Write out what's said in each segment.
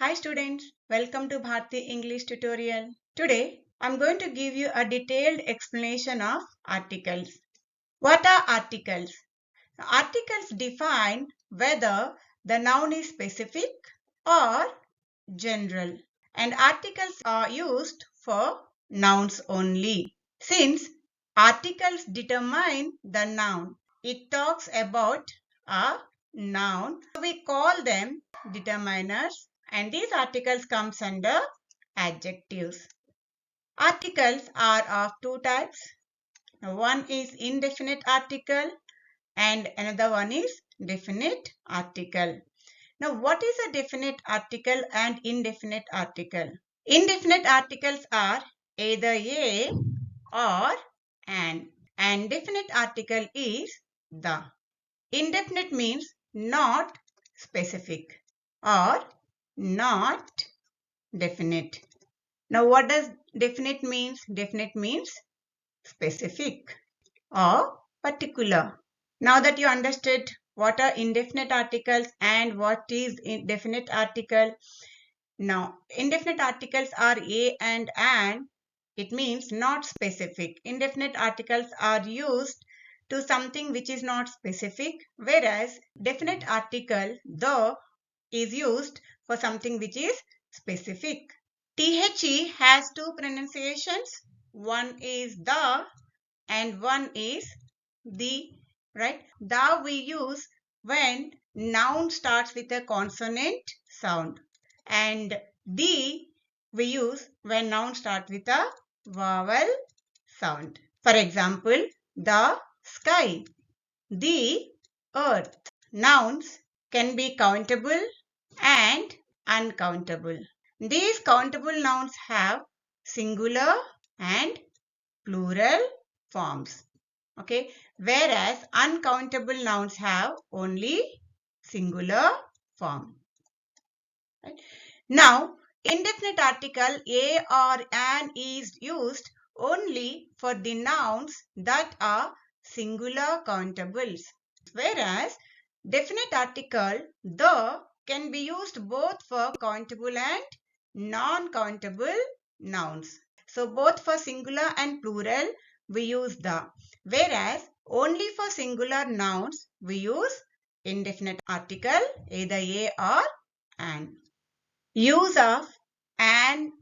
Hi students, welcome to Bharti English tutorial. Today I'm going to give you a detailed explanation of articles. What are articles? Articles define whether the noun is specific or general, and articles are used for nouns only. Since articles determine the noun, it talks about a noun. We call them determiners, and these articles comes under adjectives. Articles are of two types. One is indefinite article and another one is definite article. Now, what is a definite article and indefinite article? Indefinite articles are either a or an, and definite article is the. Indefinite means not specific or not definite. Now, what does definite means? Definite means specific or particular. Now that you understood what are indefinite articles and what is definite article, now indefinite articles are a and an. It means not specific. Indefinite articles are used to something which is not specific, whereas definite article the is used for something which is specific. The has two pronunciations. One is the and one is the, right? The we use when noun starts with a consonant sound, and the we use when noun starts with a vowel sound. For example, the sky, the earth. Nouns can be countable and uncountable. These countable nouns have singular and plural forms. Okay, whereas uncountable nouns have only singular form. Right? Now, indefinite article a or an is used only for the nouns that are singular countables, whereas definite article the can be used both for countable and non-countable nouns. So both for singular and plural we use the, whereas only for singular nouns we use indefinite article either a or an. Use of an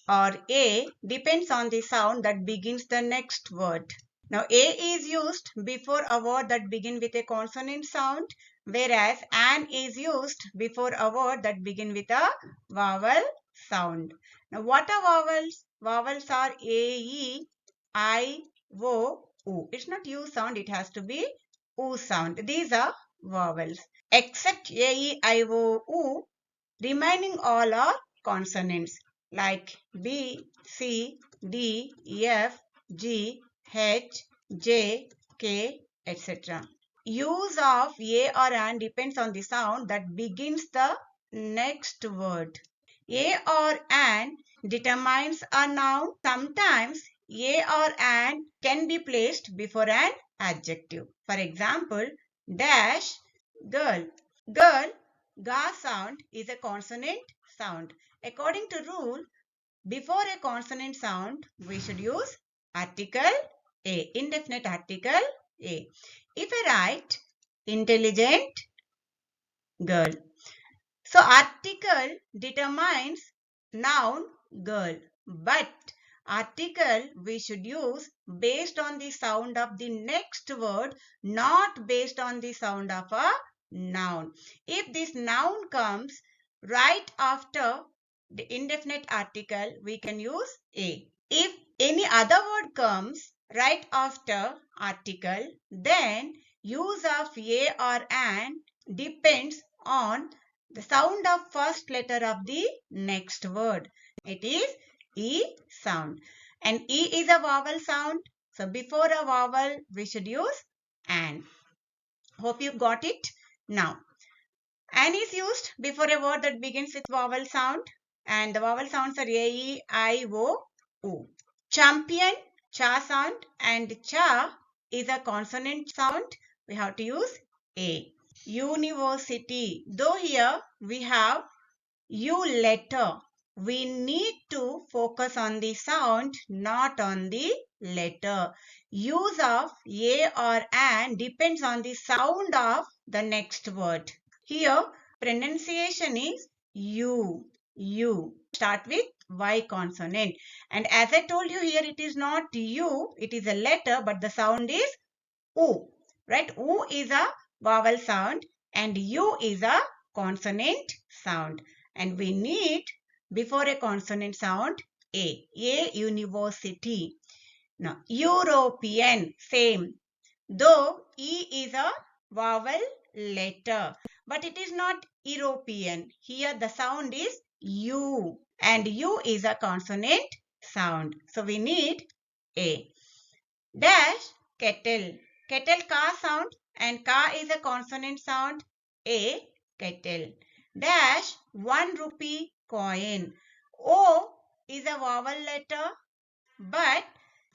or a depends on the sound that begins the next word. Now, a is used before a word that begins with a consonant sound, whereas an is used before a word that begins with a vowel sound. Now, what are vowels? Vowels are a, e, I, o, u. It's not u sound, it has to be u sound. These are vowels. Except a, e, I, o, u, remaining all are consonants like B, C, D, F, G, H, J, K, etc. Use of a or an depends on the sound that begins the next word. A or an determines a noun. Sometimes a or an can be placed before an adjective. For example, dash girl. Girl, ga sound is a consonant sound. According to rule, before a consonant sound, we should use article a, indefinite article a. If I write intelligent girl, so article determines noun girl, but article we should use based on the sound of the next word, not based on the sound of a noun. If this noun comes right after the indefinite article, we can use a. If any other word comes right after article, then use of a or an depends on the sound of first letter of the next word. It is E sound. And E is a vowel sound. So before a vowel, we should use an. Hope you got it. Now, an is used before a word that begins with vowel sound. And the vowel sounds are A, E, I, O, U. Champion, cha sound, and cha is a consonant sound. We have to use A. University. Though here we have U letter. We need to focus on the sound, not on the letter. Use of a or an depends on the sound of the next word. Here, pronunciation is U. U. Start with Y consonant. And as I told you here, it is not U, it is a letter, but the sound is U. Right? U is a vowel sound and U is a consonant sound. And we need, before a consonant sound, A. A, university. Now, European, same. Though E is a vowel letter, but it is not European. Here the sound is U and U is a consonant sound. So we need A. Dash, kettle. Kettle ka sound and ka is a consonant sound. A, kettle. Dash, 1 rupee coin. O is a vowel letter but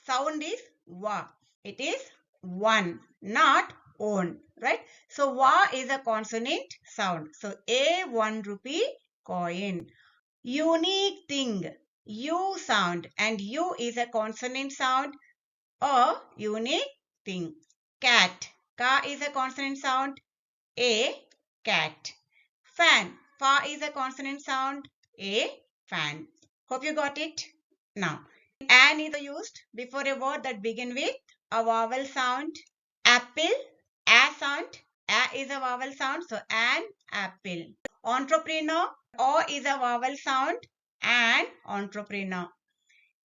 sound is wa. It is one, not on, right? So wa is a consonant sound. So a 1 rupee coin. Unique thing. U sound and U is a consonant sound. A unique thing. Cat. Ka is a consonant sound. A cat. Fan. Fa is a consonant sound. A fan. Hope you got it. Now, an is used before a word that begin with a vowel sound. Apple, a sound. A is a vowel sound, so an apple. Entrepreneur, o is a vowel sound, an entrepreneur.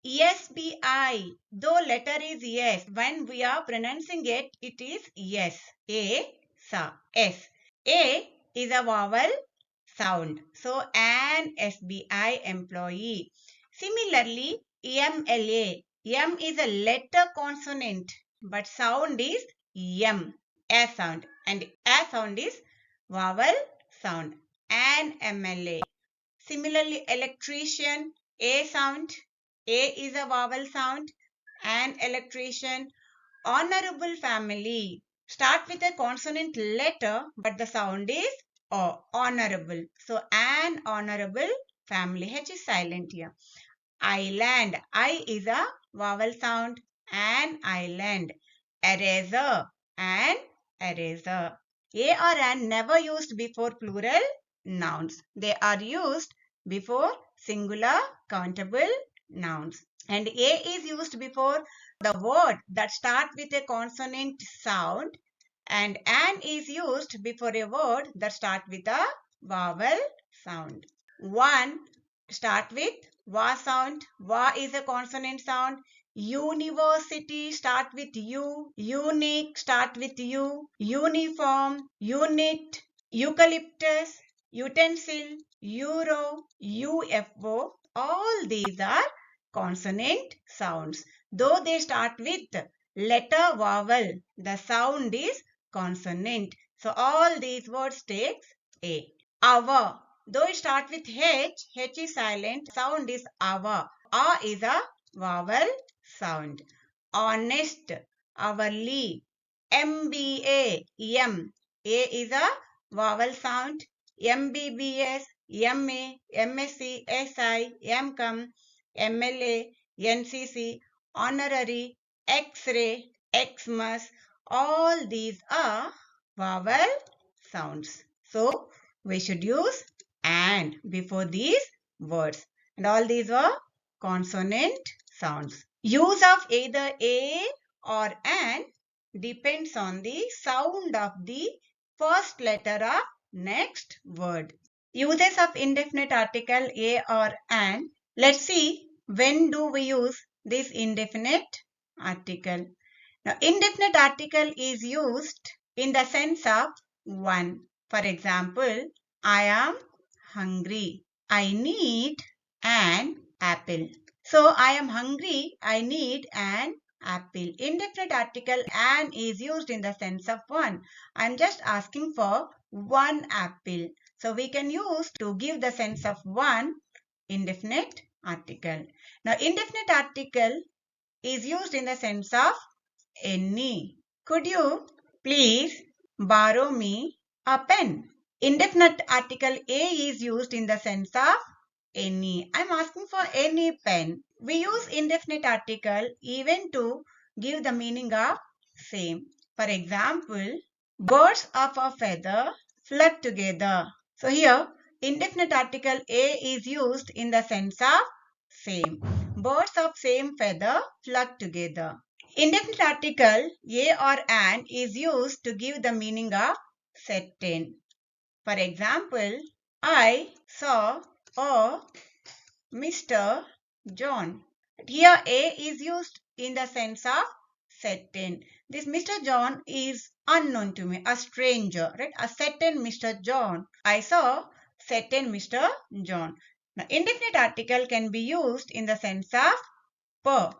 SBI, though letter is yes, when we are pronouncing it, it is yes. A, sa, S. A is a vowel sound, so an SBI employee. Similarly, MLA. M is a letter consonant, but sound is M, a sound. And a sound is vowel sound. An MLA. Similarly, electrician, A sound. A is a vowel sound. An electrician. Honorable family. Start with a consonant letter, but the sound is O, honorable. So, an honorable family. H is silent here. Island. I is a vowel sound. An island. Eraser. An eraser. A or an never used before plural nouns. They are used before singular countable nouns. And A is used before the word that start with a consonant sound. And an is used before a word that start with a vowel sound. One start with wa sound. Wa is a consonant sound. University start with U. Unique start with U. Uniform, unit, eucalyptus, utensil, euro, UFO. All these are consonant sounds. Though they start with letter vowel, the sound is consonant. So all these words takes A. Our. Though it starts with H is silent, sound is our. A is a vowel sound. Honest, hourly. MBA, M. A is a vowel sound. MBBS, MA, MSc, SI, MCom, MLA, NCC, honorary, X-ray, Xmas. All these are vowel sounds. So, we should use and before these words. And all these were consonant sounds. Use of either a or an depends on the sound of the first letter of next word. Uses of indefinite article a or an. Let's see when do we use this indefinite article. Now, indefinite article is used in the sense of one. For example, I am hungry. I need an apple. So, I am hungry. I need an apple. Indefinite article an is used in the sense of one. I am just asking for one apple. So, we can use to give the sense of one indefinite article. Now, indefinite article is used in the sense of any. Could you please borrow me a pen? Indefinite article a is used in the sense of any. I'm asking for any pen. We use indefinite article even to give the meaning of same. For example, birds of a feather flock together. So here, indefinite article a is used in the sense of same. Birds of same feather flock together. Indefinite article a or an is used to give the meaning of certain. For example, I saw a Mr. John. Here A is used in the sense of certain. This Mr. John is unknown to me, a stranger, right? A certain Mr. John. I saw certain Mr. John. Now, indefinite article can be used in the sense of per.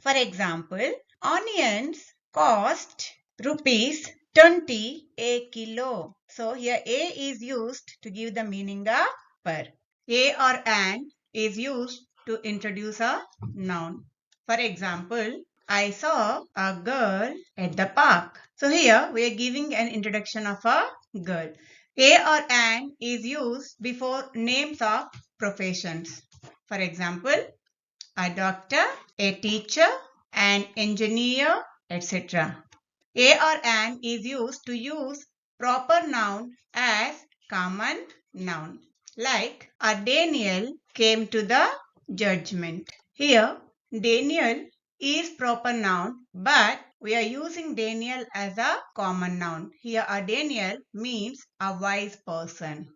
For example, onions cost rupees 20 a kilo. So here A is used to give the meaning of per. A or an is used to introduce a noun. For example, I saw a girl at the park. So here we are giving an introduction of a girl. A or an is used before names of professions. For example, a doctor, a teacher, an engineer, etc. A or an is used to use proper noun as common noun. Like a Daniel came to the judgment. Here, Daniel is proper noun, but we are using Daniel as a common noun. Here, a Daniel means a wise person.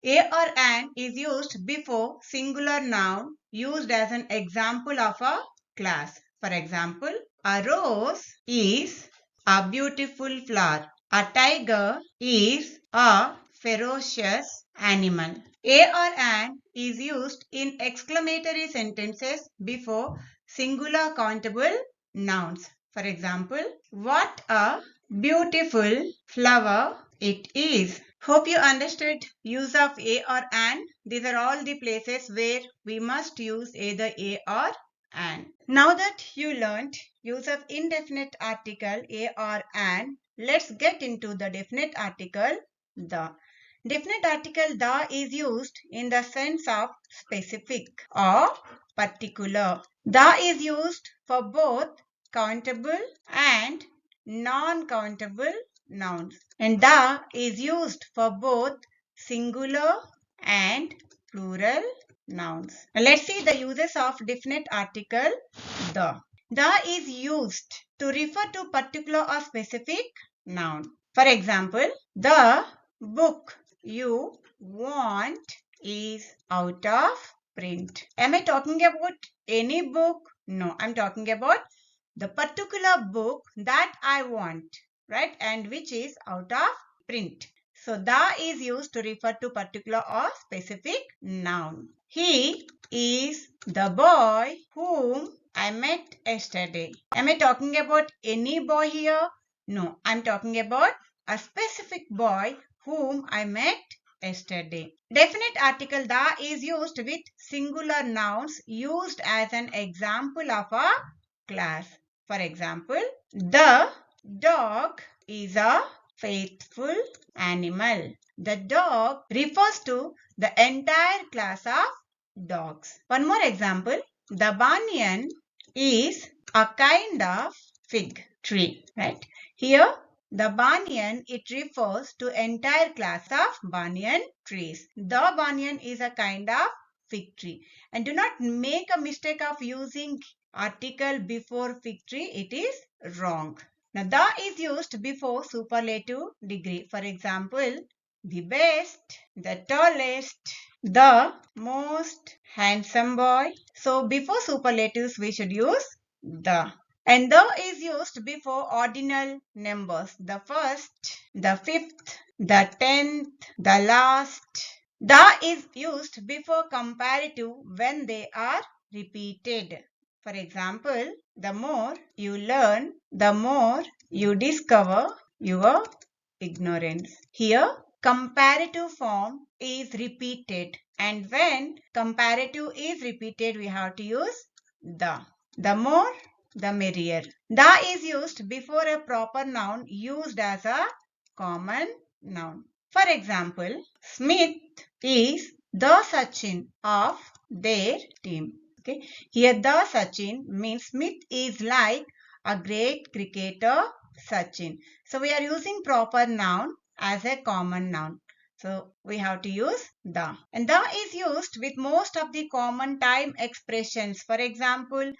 A or an is used before singular noun used as an example of a class. For example, a rose is a beautiful flower. A tiger is a ferocious animal. A or an is used in exclamatory sentences before singular countable nouns. For example, what a beautiful flower it is. Hope you understood use of a or an. These are all the places where we must use either a or an. Now that you learned use of indefinite article a or an, let's get into the definite article the. Definite article the is used in the sense of specific or particular. The is used for both countable and non-countable nouns. And the is used for both singular and plural nouns. Now let's see the uses of definite article the. The is used to refer to particular or specific noun. For example, the book you want is out of print. Am I talking about any book? No, I'm talking about the particular book that I want, right? And which is out of print. So, the is used to refer to particular or specific noun. He is the boy whom I met yesterday. Am I talking about any boy here? No, I'm talking about a specific boy whom I met yesterday. Definite article the is used with singular nouns used as an example of a class. For example, the dog is a faithful animal. The dog refers to the entire class of dogs. One more example, the banyan is a kind of fig tree, right? Here, the banyan, it refers to entire class of banyan trees. The banyan is a kind of fig tree. And do not make a mistake of using article before fig tree. It is wrong. Now, the is used before superlative degree. For example, the best, the tallest, the most handsome boy. So, before superlatives, we should use the. And the is used before ordinal numbers. The first, the fifth, the 10th, the last. The is used before comparative when they are repeated. For example, the more you learn, the more you discover your ignorance. Here, comparative form is repeated, and when comparative is repeated, we have to use the. The more, the merrier. The is used before a proper noun used as a common noun. For example, Smith is the Sachin of their team. Okay. Here the Sachin means Smith is like a great cricketer Sachin. So we are using proper noun as a common noun. So we have to use the. And the is used with most of the common time expressions. For example,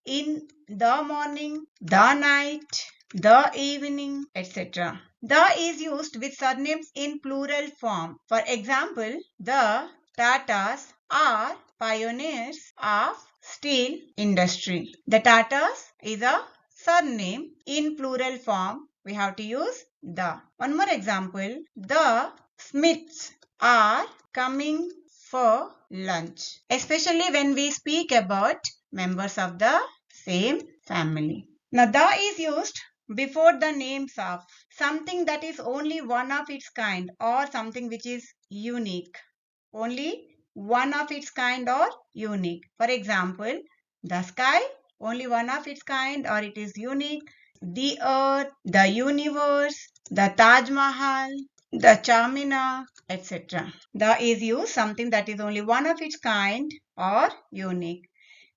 in the morning, the night, the evening, etc. The is used with surnames in plural form. For example, the Tatas are pioneers of steel industry. The Tatas is a surname in plural form. We have to use the. One more example, the Smiths are coming for lunch, especially when we speak about members of the same family. Now, the is used before the names of something that is only one of its kind or something which is unique. Only one of its kind or unique. For example, the sky, only one of its kind or it is unique. The earth, the universe, the Taj Mahal, the Charminar, etc. The is used something that is only one of its kind or unique.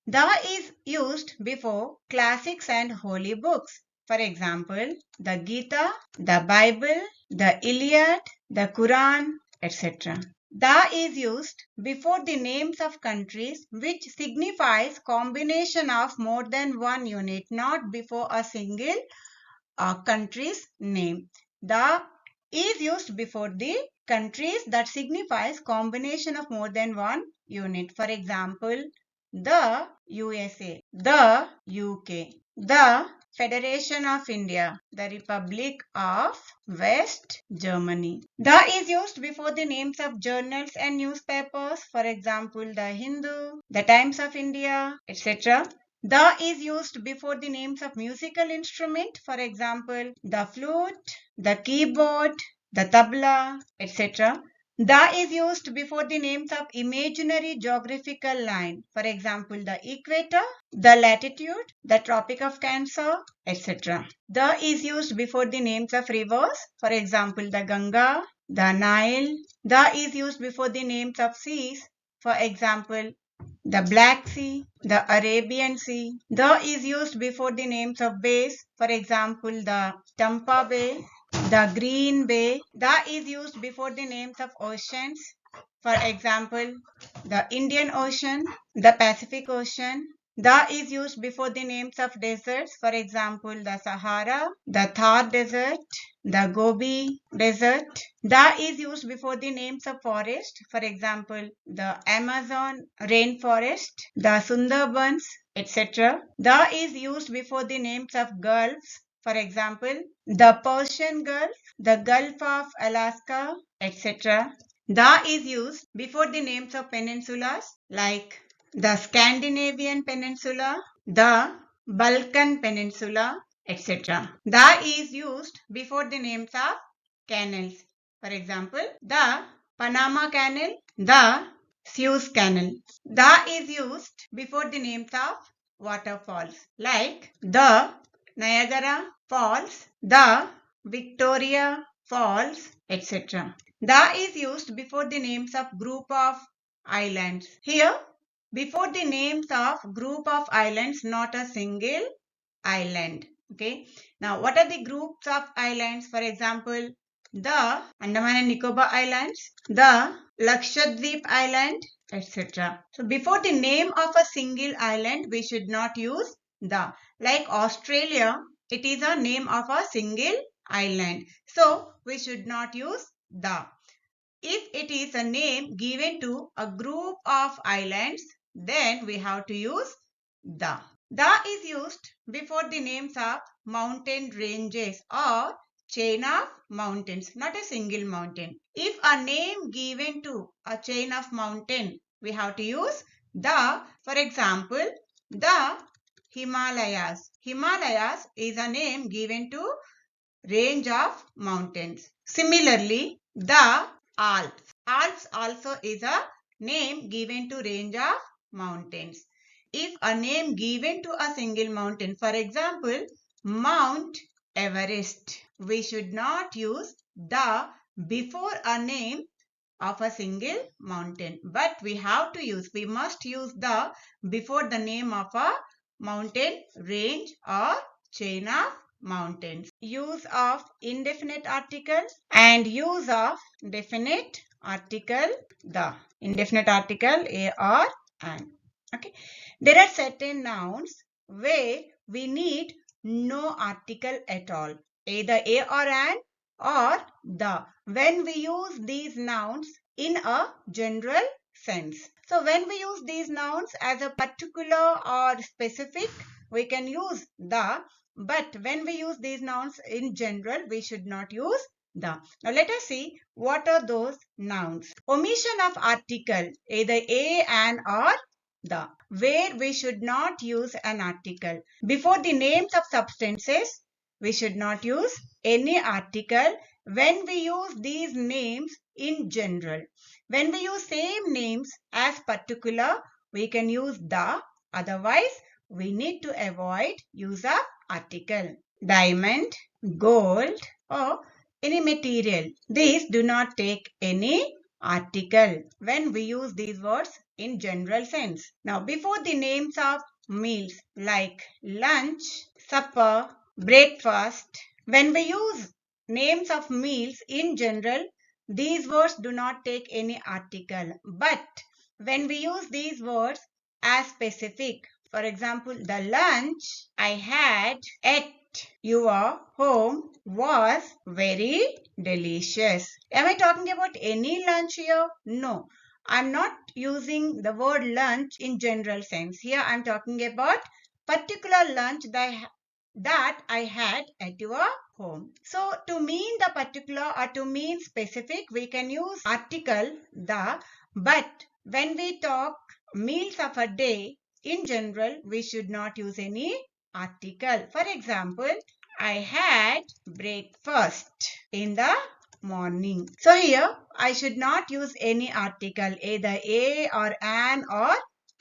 The is used before classics and holy books. For example, the Gita, the Bible, the Iliad, the Quran, etc. The is used before the names of countries which signifies combination of more than one unit, not before a single country's name. The is used before the countries that signifies combination of more than one unit. For example, the USA, the UK, the Federation of India, the Republic of West Germany. The is used before the names of journals and newspapers, for example, the Hindu, the Times of India, etc. The is used before the names of musical instrument, for example, the flute, the keyboard, the tabla, etc. The is used before the names of imaginary geographical line, for example, the equator, the latitude, the Tropic of Cancer, etc. The is used before the names of rivers, for example, the Ganga, the Nile. The is used before the names of seas, for example, the Black Sea, the Arabian Sea. The is used before the names of bays, for example, the Tampa Bay, the Green Bay. The is used before the names of oceans, for example, the Indian Ocean, the Pacific Ocean. The is used before the names of deserts, for example, the Sahara, the Thar Desert, the Gobi Desert. The is used before the names of forest, for example, the Amazon rainforest, the Sundarbans, etc. The is used before the names of gulfs, for example, the Persian Gulf, the Gulf of Alaska, etc. The is used before the names of peninsulas like the Scandinavian Peninsula, the Balkan Peninsula, etc. The is used before the names of canals. For example, the Panama Canal, the Suez Canal. The is used before the names of waterfalls like the Niagara Falls, the Victoria Falls, etc. The is used before the names of group of islands. Here, before the names of group of islands, not a single island. Okay. Now, what are the groups of islands? For example, the Andaman and Nicobar Islands, the Lakshadweep Island, etc. So, before the name of a single island, we should not use the. Like Australia, it is a name of a single island. So, we should not use the. If it is a name given to a group of islands, then we have to use the. The is used before the names of mountain ranges or chain of mountains, not a single mountain. If a name given to a chain of mountain, we have to use the. For example, the Himalayas. Himalayas is a name given to range of mountains. Similarly, the Alps. Alps also is a name given to range of mountains. If a name given to a single mountain, for example, Mount Everest, we should not use the before a name of a single mountain. But we must use the before the name of a mountain range or chain of mountains. Use of indefinite article and use of definite article the. Indefinite article a or an. Okay. There are certain nouns where we need no article at all. Either a or an or the, when we use these nouns in a general sense. So when we use these nouns as a particular or specific, we can use the, but when we use these nouns in general, we should not use the. Now let us see what are those nouns. Omission of article, either a, an or the, where we should not use an article. Before the names of substances, we should not use any article when we use these names in general. When we use same names as particular, we can use the. Otherwise, we need to avoid use of article. Diamond, gold, or any material. These do not take any article when we use these words in general sense. Now, before the names of meals like lunch, supper, breakfast, when we use names of meals in general, these words do not take any article. But when we use these words as specific, for example, the lunch I had at your home was very delicious. Am I talking about any lunch here? No. I'm not using the word lunch in general sense. Here I'm talking about particular lunch that I had at your home. So to mean the particular or to mean specific, we can use article the, but when we talk meals of a day, in general, we should not use any article. For example, I had breakfast in the morning. So here, I should not use any article, either a or an or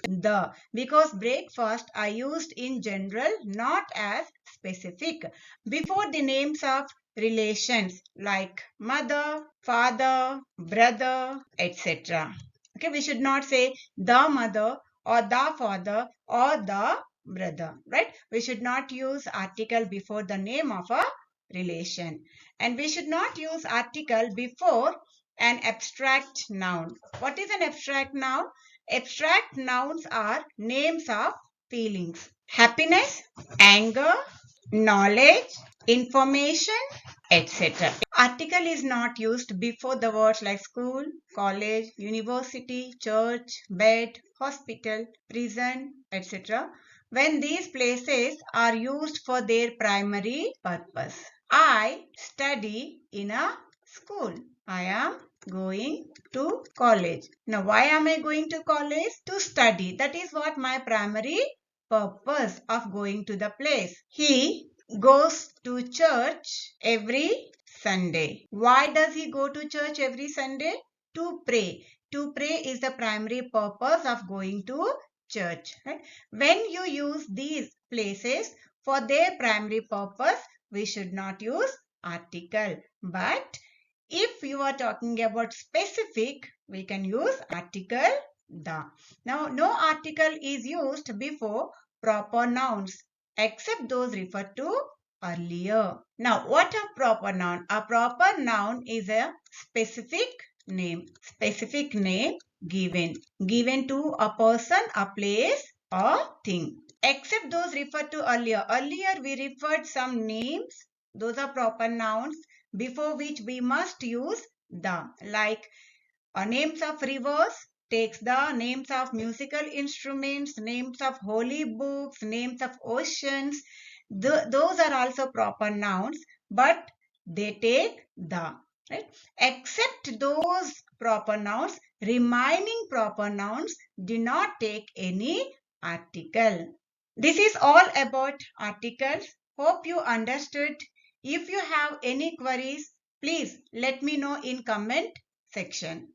the, because breakfast are used in general, not as specific. Before the names of relations like mother, father, brother, etc. Okay, we should not say the mother or the father or the brother, right? We should not use article before the name of a relation. And we should not use article before an abstract noun. What is an abstract noun? Abstract nouns are names of feelings. Happiness, anger, knowledge, information, etc. Article is not used before the words like school, college, university, church, bed, hospital, prison, etc. when these places are used for their primary purpose. I study in a school. I am going to college. Now, why am I going to college? To study. That is what my primary purpose of going to the place. He goes to church every Sunday. Why does he go to church every Sunday? To pray. To pray is the primary purpose of going to church. Right? When you use these places for their primary purpose, we should not use article. But if you are talking about specific, we can use article the. Now, no article is used before proper nouns except those referred to earlier. Now, what a proper noun? A proper noun is a specific name. Specific name given. Given to a person, a place, or thing. Except those referred to earlier. Earlier, we referred some names. Those are proper nouns before which we must use the, like names of rivers takes the names of musical instruments, names of holy books, names of oceans. Those are also proper nouns, but they take the, right? Except those proper nouns, remaining proper nouns do not take any article. This is all about articles. Hope you understood. If you have any queries, please let me know in comment section.